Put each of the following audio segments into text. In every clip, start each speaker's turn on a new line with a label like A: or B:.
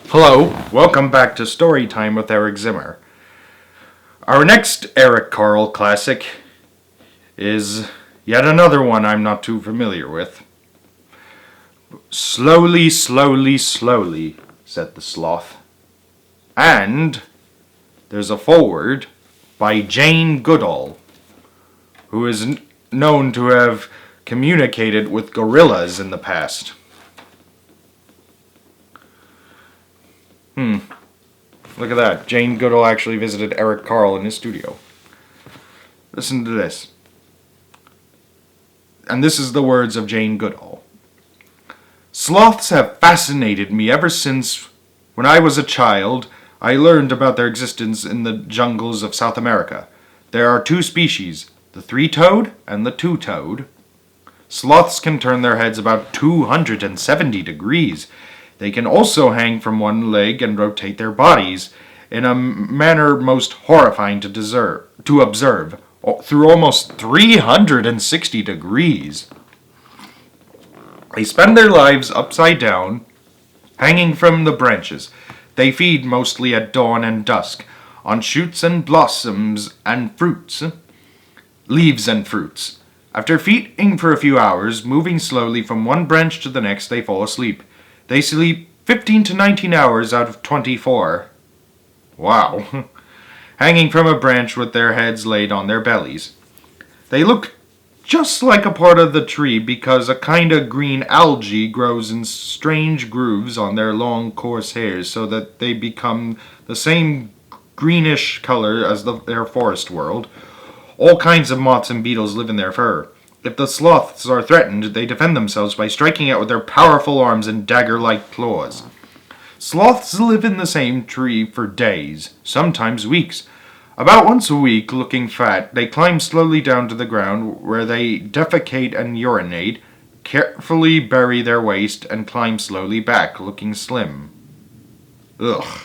A: Hello, welcome back to Storytime with Eric Zimmer. Our next Eric Carle classic is yet another one I'm not too familiar with. Slowly, slowly, slowly, said the sloth. And there's a foreword by Jane Goodall, who is known to have communicated with gorillas in the past. Look at that. Jane Goodall actually visited Eric Carle in his studio. Listen to this. And this is the words of Jane Goodall. Sloths have fascinated me ever since, when I was a child, I learned about their existence in the jungles of South America. There are two species, the three-toed and the two-toed. Sloths can turn their heads about 270 degrees. They can also hang from one leg and rotate their bodies in a manner most horrifying to observe, through almost 360 degrees. They spend their lives upside down, hanging from the branches. They feed mostly at dawn and dusk, on shoots and blossoms and fruits, leaves and fruits. After feeding for a few hours, moving slowly from one branch to the next, they fall asleep. They sleep 15 to 19 hours out of 24. Wow. Hanging from a branch with their heads laid on their bellies. They look just like a part of the tree because a kind of green algae grows in strange grooves on their long, coarse hairs so that they become the same greenish color as their forest world. All kinds of moths and beetles live in their fur. If the sloths are threatened, they defend themselves by striking out with their powerful arms and dagger-like claws. Sloths live in the same tree for days, sometimes weeks. About once a week, looking fat, they climb slowly down to the ground where they defecate and urinate, carefully bury their waste, and climb slowly back, looking slim. Ugh.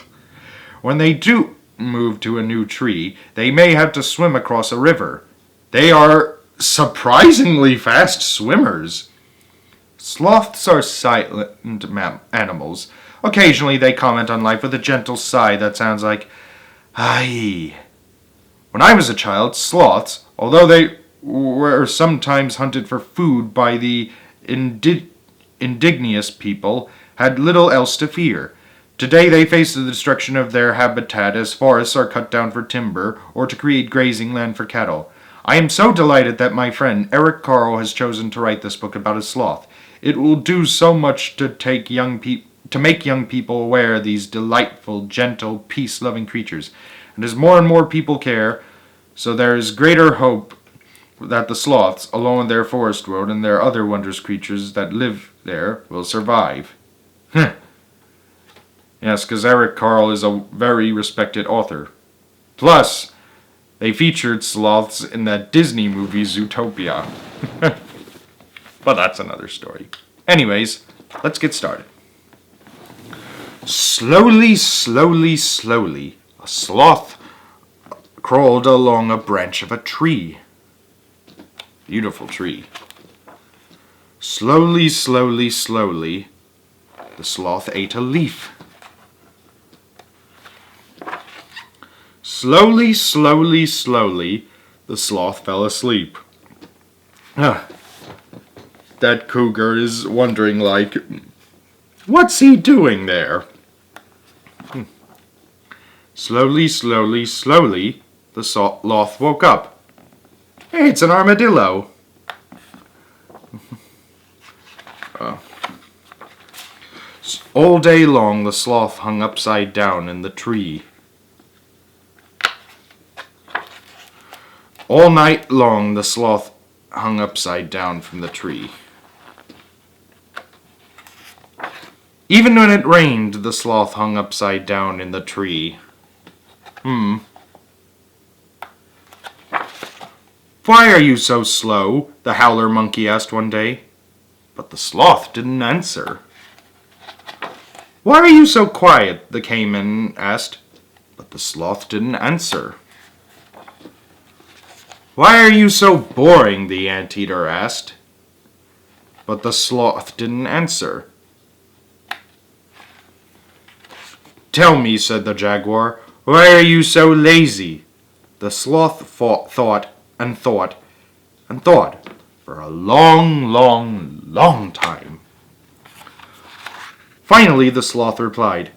A: When they do move to a new tree, they may have to swim across a river. They are surprisingly fast swimmers. Sloths are silent animals. Occasionally they comment on life with a gentle sigh that sounds like, "Aye." When I was a child, sloths, although they were sometimes hunted for food by the indigenous people, had little else to fear. Today they face the destruction of their habitat as forests are cut down for timber or to create grazing land for cattle. I am so delighted that my friend Eric Carle has chosen to write this book about a sloth. It will do so much to make young people aware of these delightful, gentle, peace-loving creatures. And as more and more people care, so there is greater hope that the sloths, along with their forest world and their other wondrous creatures that live there, will survive. Yes, because Eric Carle is a very respected author. Plus, they featured sloths in that Disney movie Zootopia. But that's another story. Anyways, let's get started. Slowly, slowly, slowly, a sloth crawled along a branch of a tree. Beautiful tree. Slowly, slowly, slowly, the sloth ate a leaf. Slowly, slowly, slowly, the sloth fell asleep. That cougar is wondering like, what's he doing there? Slowly, slowly, slowly, the sloth woke up. Hey, it's an armadillo. All day long, the sloth hung upside down in the tree. All night long, the sloth hung upside down from the tree. Even when it rained, the sloth hung upside down in the tree. Why are you so slow? The howler monkey asked one day. But the sloth didn't answer. Why are you so quiet? The caiman asked. But the sloth didn't answer. Why are you so boring? The anteater asked. But the sloth didn't answer. "Tell me," said the jaguar, "why are you so lazy?" The sloth thought and thought and thought for a long, long, long time. Finally, the sloth replied,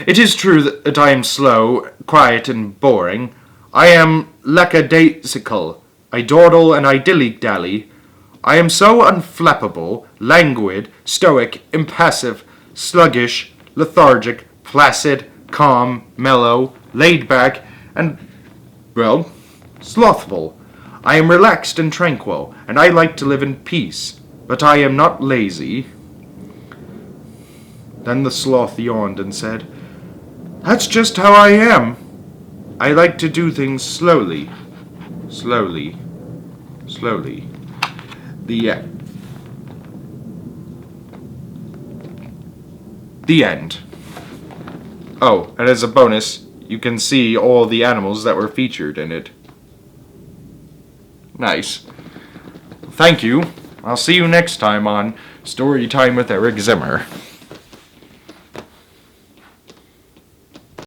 A: "It is true that I am slow, quiet, and boring. I am lackadaisical. I dawdle and I dilly-dally. I am so unflappable, languid, stoic, impassive, sluggish, lethargic, placid, calm, mellow, laid back, and, well, slothful. I am relaxed and tranquil, and I like to live in peace, but I am not lazy." Then the sloth yawned and said, "That's just how I am. I like to do things slowly, slowly, slowly." The end. Oh, and as a bonus, you can see all the animals that were featured in it. Nice. Thank you. I'll see you next time on Story Time with Eric Zimmer.